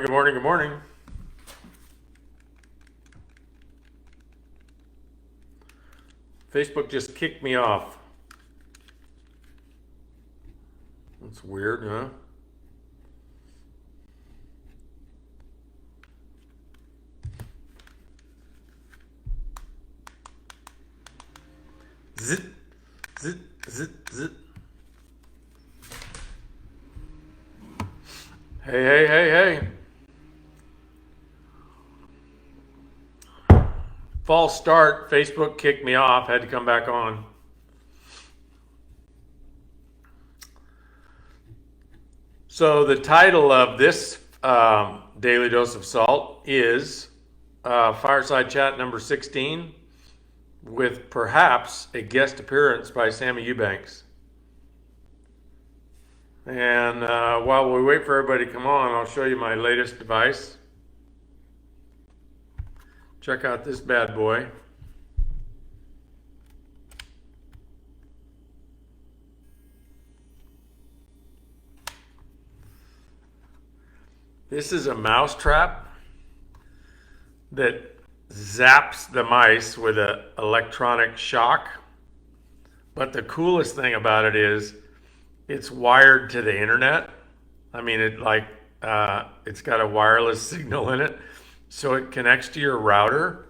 morning, good morning, good morning. Facebook just kicked me off. That's weird, huh? Zit, zit, zit, zit. Hey, hey, hey, hey. False start. Facebook kicked me off. Had to come back on. So the title of this Daily Dose of Salt is Fireside Chat number 16 with perhaps a guest appearance by Sammy Eubanks. And while we wait for everybody to come on, I'll show you my latest device. Check out this bad boy. This is a mouse trap that zaps the mice with an electronic shock. But the coolest thing about it is it's wired to the internet. I mean, it's got a wireless signal in it. So it connects to your router.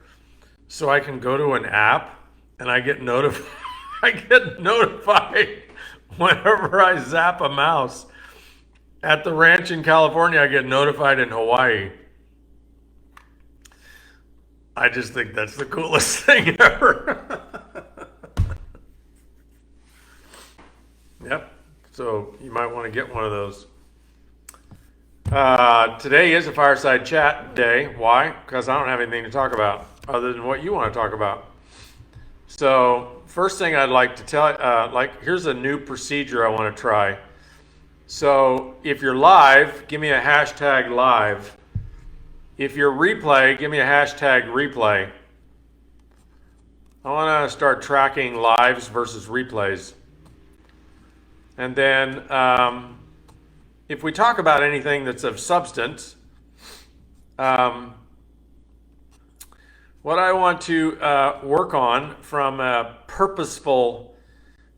So I can go to an app and I get notified. I get notified whenever I zap a mouse. At the ranch in California, I get notified in Hawaii. I just think that's the coolest thing ever. Yep. So you might want to get one of those. Today is a fireside chat day. Why? Because I don't have anything to talk about other than what you want to talk about. So first thing I'd like to tell, here's a new procedure I want to try. So if you're live, give me a hashtag live. If you're replay, give me a hashtag replay. I want to start tracking lives versus replays. And then if we talk about anything that's of substance, what I want to work on from a purposeful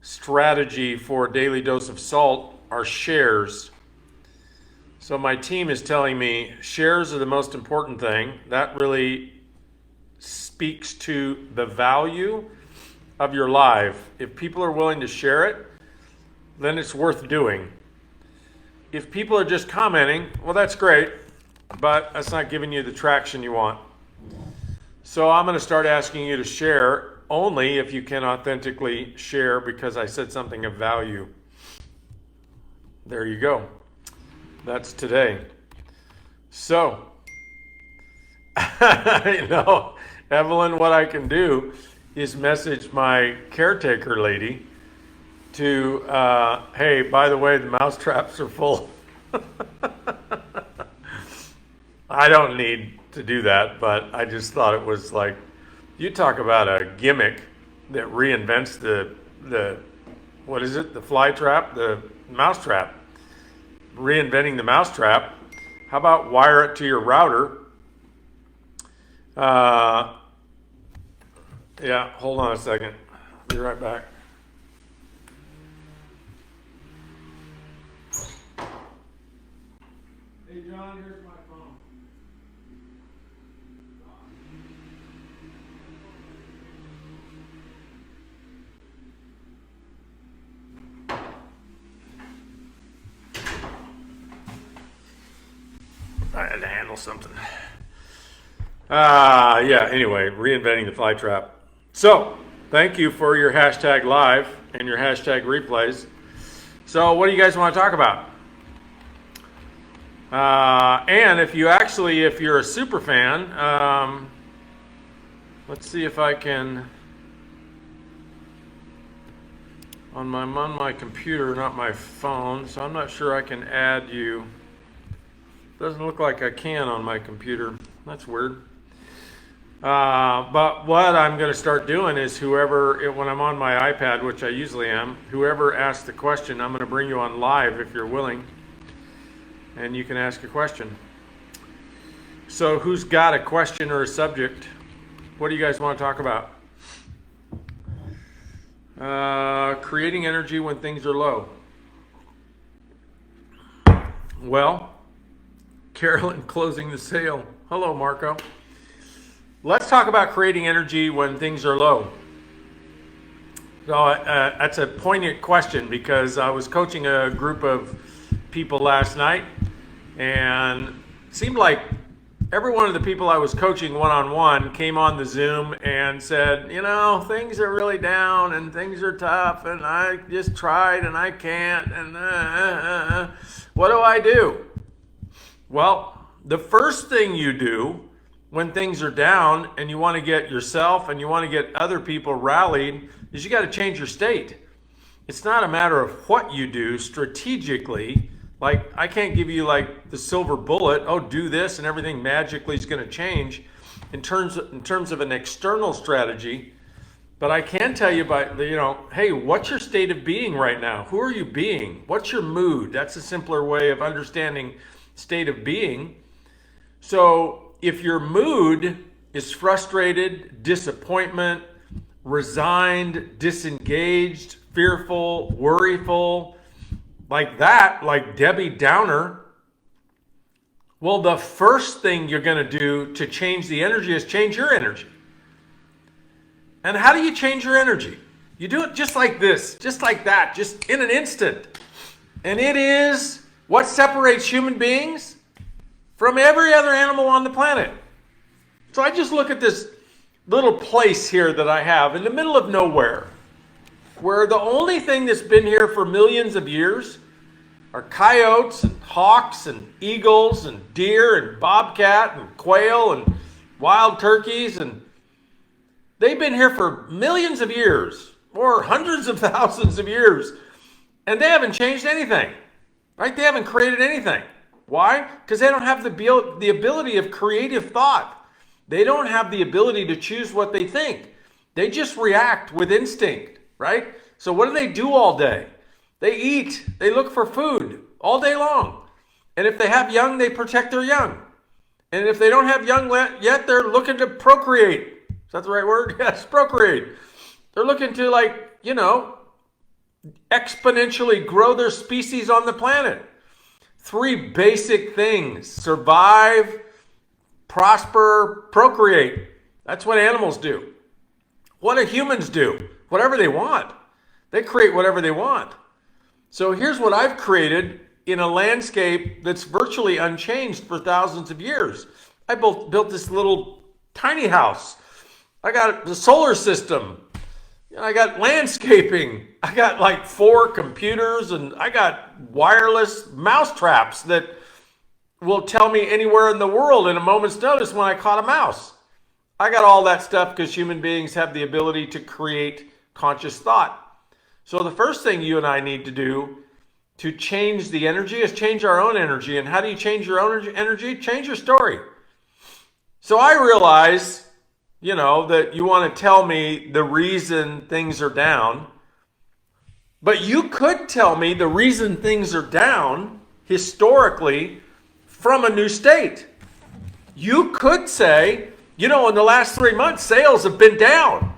strategy for Daily Dose of Salt are shares. So my team is telling me shares are the most important thing. That really speaks to the value of your live. If people are willing to share it, then it's worth doing. If people are just commenting, well, that's great, but that's not giving you the traction you want. So I'm going to start asking you to share only if you can authentically share because I said something of value. There you go. That's today. So, Evelyn, what I can do is message my caretaker lady to, hey, by the way, the mouse traps are full. I don't need to do that, but I just thought it was like, you talk about a gimmick that reinvents the what is it? The fly trap, the mouse trap. Reinventing the mouse trap. How about wire it to your router? Yeah, hold on a second. Be right back. Hey, John, here's my phone. I had to handle something. Anyway, reinventing the fly trap. So, thank you for your hashtag live and your hashtag replays. So, what do you guys want to talk about? And if you're a super fan, let's see if I can, on my computer, not my phone, so I'm not sure I can add you. Doesn't look like I can on my computer. That's weird. But what I'm going to start doing is when I'm on my iPad, which I usually am, whoever asks the question, I'm going to bring you on live if you're willing. And you can ask a question. So who's got a question or a subject? What do you guys want to talk about? Creating energy when things are low. Well, Carolyn closing the sale. Hello, Marco. Let's talk about creating energy when things are low. So that's a poignant question because I was coaching a group of people last night, and it seemed like every one of the people I was coaching one-on-one came on the Zoom and said, you know, things are really down and things are tough and I just tried and I can't and what do I do? Well, the first thing you do when things are down and you want to get yourself and you want to get other people rallied is you got to change your state. It's not a matter of what you do strategically. Like, I can't give you like the silver bullet, oh, do this and everything magically is going to change in terms of an external strategy. But I can tell you hey, what's your state of being right now? Who are you being? What's your mood? That's a simpler way of understanding state of being. So if your mood is frustrated, disappointment, resigned, disengaged, fearful, worryful, like that, like Debbie Downer, well, the first thing you're going to do to change the energy is change your energy. And how do you change your energy? You do it just like this, just like that, just in an instant. And it is what separates human beings from every other animal on the planet. So I just look at this little place here that I have in the middle of nowhere, where the only thing that's been here for millions of years are coyotes and hawks and eagles and deer and bobcat and quail and wild turkeys, and they've been here for millions of years or hundreds of thousands of years, and they haven't changed anything, right? They haven't created anything. Why? Because they don't have the ability of creative thought. They don't have the ability to choose what they think. They just react with instinct, right? So what do they do all day? They eat, they look for food all day long. And if they have young, they protect their young. And if they don't have young yet, they're looking to procreate. Is that the right word? Yes, procreate. They're looking to exponentially grow their species on the planet. 3 basic things: survive, prosper, procreate. That's what animals do. What do humans do? Whatever they want. They create whatever they want. So here's what I've created in a landscape that's virtually unchanged for thousands of years. I built this little tiny house. I got the solar system. I got landscaping. I got like 4 computers, and I got wireless mouse traps that will tell me anywhere in the world in a moment's notice when I caught a mouse. I got all that stuff because human beings have the ability to create conscious thought. So the first thing you and I need to do to change the energy is change our own energy. And how do you change your own energy? Change your story. So I realize, that you want to tell me the reason things are down, but you could tell me the reason things are down historically from a new state. You could say, in the last 3 months, sales have been down.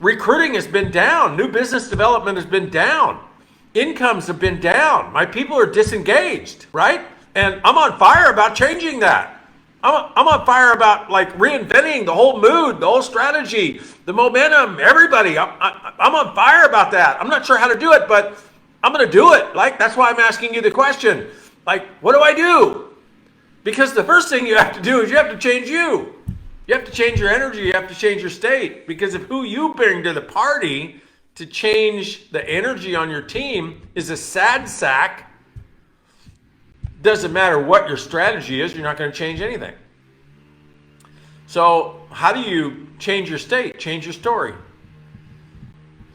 Recruiting has been down. New business development has been down. Incomes have been down. My people are disengaged, right? And I'm on fire about changing that. I'm on fire about reinventing the whole mood, the whole strategy, the momentum, everybody. I'm on fire about that. I'm not sure how to do it, but I'm going to do it. That's why I'm asking you the question. What do I do? Because the first thing you have to do is you have to change you. You have to change your energy. You have to change your state. Because if who you bring to the party to change the energy on your team is a sad sack, doesn't matter what your strategy is, you're not going to change anything. So how do you change your state? Change your story.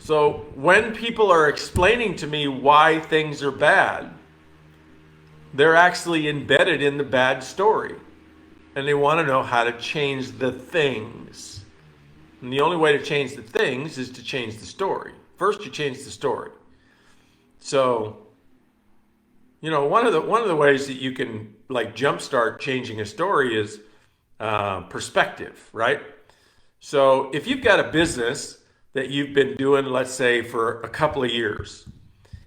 So when people are explaining to me why things are bad, they're actually embedded in the bad story. And they want to know how to change the things. And the only way to change the things is to change the story. First, you change the story. So, one of the ways that you can jumpstart changing a story is perspective, right? So if you've got a business that you've been doing, let's say, for a couple of years,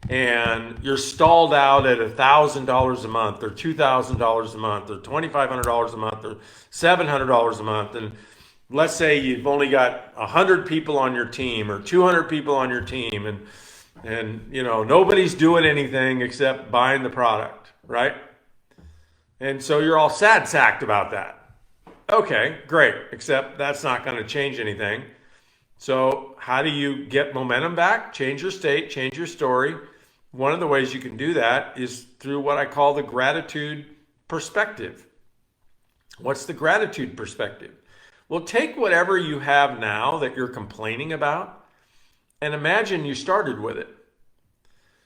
and you're stalled out at $1,000 a month or $2,000 a month or $2,500 a month or $700 a month, and let's say you've only got 100 people on your team or 200 people on your team, and you know nobody's doing anything except buying the product, right? And so you're all sad sacked about that. Okay, great, except that's not going to change anything. So how do you get momentum back? Change your state, change your story. One of the ways you can do that is through what I call the gratitude perspective. What's the gratitude perspective? Well, take whatever you have now that you're complaining about and imagine you started with it.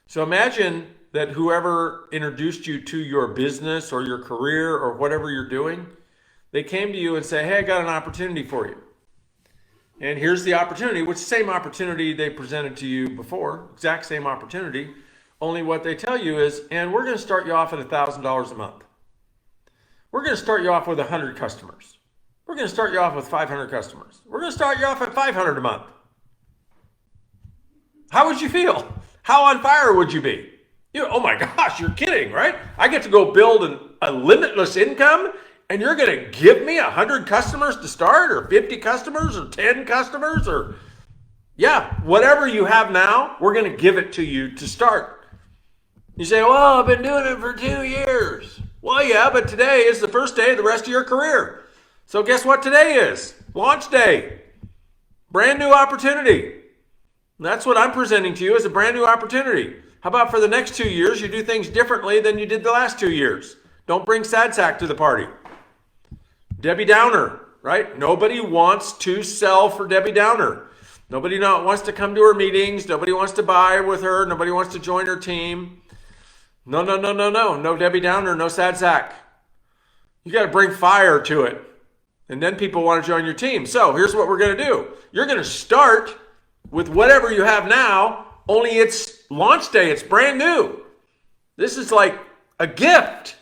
So imagine that whoever introduced you to your business or your career or whatever you're doing, they came to you and say, hey, I got an opportunity for you. And here's the opportunity, which is the same opportunity they presented to you before, exact same opportunity. Only what they tell you is, and we're going to start you off at $1,000 a month. We're going to start you off with 100 customers. We're going to start you off with 500 customers. We're going to start you off at 500 a month. How would you feel? How on fire would you be? Oh my gosh, you're kidding, right? I get to go build a limitless income, and you're going to give me 100 customers to start, or 50 customers, or 10 customers, or yeah, whatever you have now, we're going to give it to you to start. You say, well, I've been doing it for 2 years. Well, yeah, but today is the first day of the rest of your career. So guess what today is? Launch day. Brand new opportunity. And that's what I'm presenting to you as a brand new opportunity. How about for the next 2 years, you do things differently than you did the last 2 years? Don't bring sad sack to the party. Debbie Downer, right? Nobody wants to sell for Debbie Downer. Nobody wants to come to her meetings. Nobody wants to buy with her. Nobody wants to join her team. No. No Debbie Downer, no sad sack. You got to bring fire to it. And then people want to join your team. So here's what we're going to do. You're going to start with whatever you have now, only it's launch day. It's brand new. This is like a gift.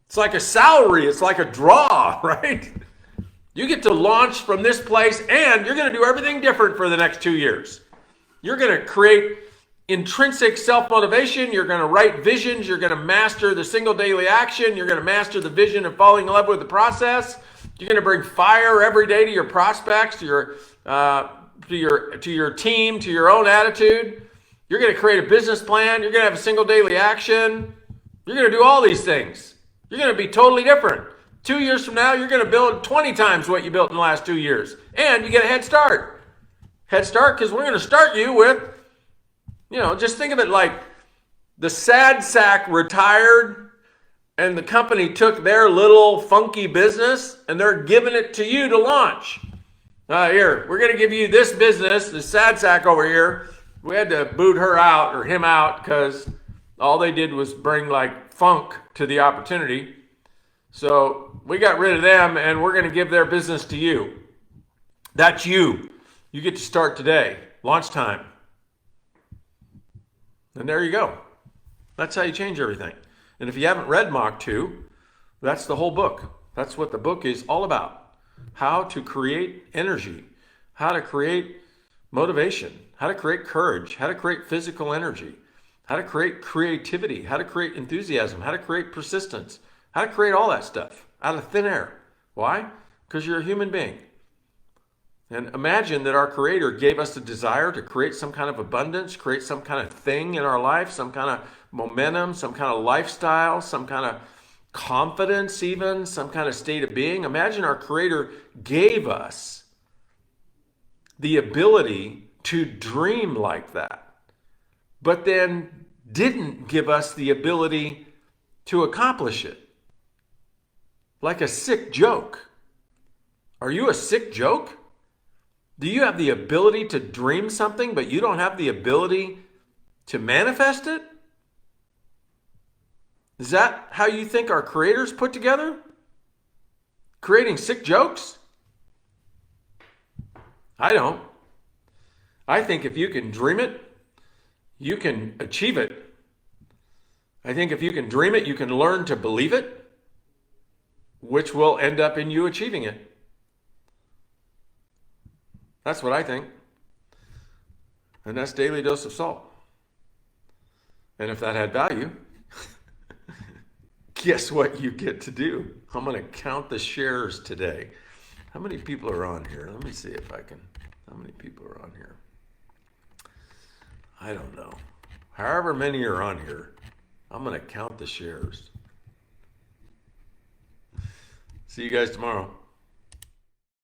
It's like a salary. It's like a draw, right? You get to launch from this place, and you're going to do everything different for the next 2 years. You're going to create intrinsic self-motivation. You're going to write visions. You're going to master the single daily action. You're going to master the vision of falling in love with the process. You're going to bring fire every day to your prospects, to your team, to your own attitude. You're going to create a business plan. You're going to have a single daily action. You're going to do all these things. You're going to be totally different. 2 years from now, you're going to build 20 times what you built in the last 2 years. And you get a head start. Head start because we're going to start you with, just think of it like the sad sack retired and the company took their little funky business and they're giving it to you to launch. Here, we're going to give you this business, the sad sack over here. We had to boot her out or him out because all they did was bring like funk to the opportunity. So we got rid of them and we're going to give their business to you. That's you. You get to start today. Launch time. And there you go. That's how you change everything. And if you haven't read Mach 2, that's the whole book. That's what the book is all about. How to create energy, how to create motivation, how to create courage, how to create physical energy, how to create creativity, how to create enthusiasm, how to create persistence, how to create all that stuff out of thin air. Why? Because you're a human being. And imagine that our Creator gave us the desire to create some kind of abundance, create some kind of thing in our life, some kind of momentum, some kind of lifestyle, some kind of confidence even, some kind of state of being. Imagine our Creator gave us the ability to dream like that, but then didn't give us the ability to accomplish it. Like a sick joke. Are you a sick joke? Do you have the ability to dream something, but you don't have the ability to manifest it? Is that how you think our Creator's put together? Creating sick jokes? I don't. I think if you can dream it, you can achieve it. I think if you can dream it, you can learn to believe it. which will end up in you achieving it. That's what I think. And that's Daily Dose of Salt. And if that had value, guess what you get to do? I'm going to count the shares today. How many people are on here? Let me see if I can. How many people are on here? I don't know. However many are on here, I'm going to count the shares. See you guys tomorrow.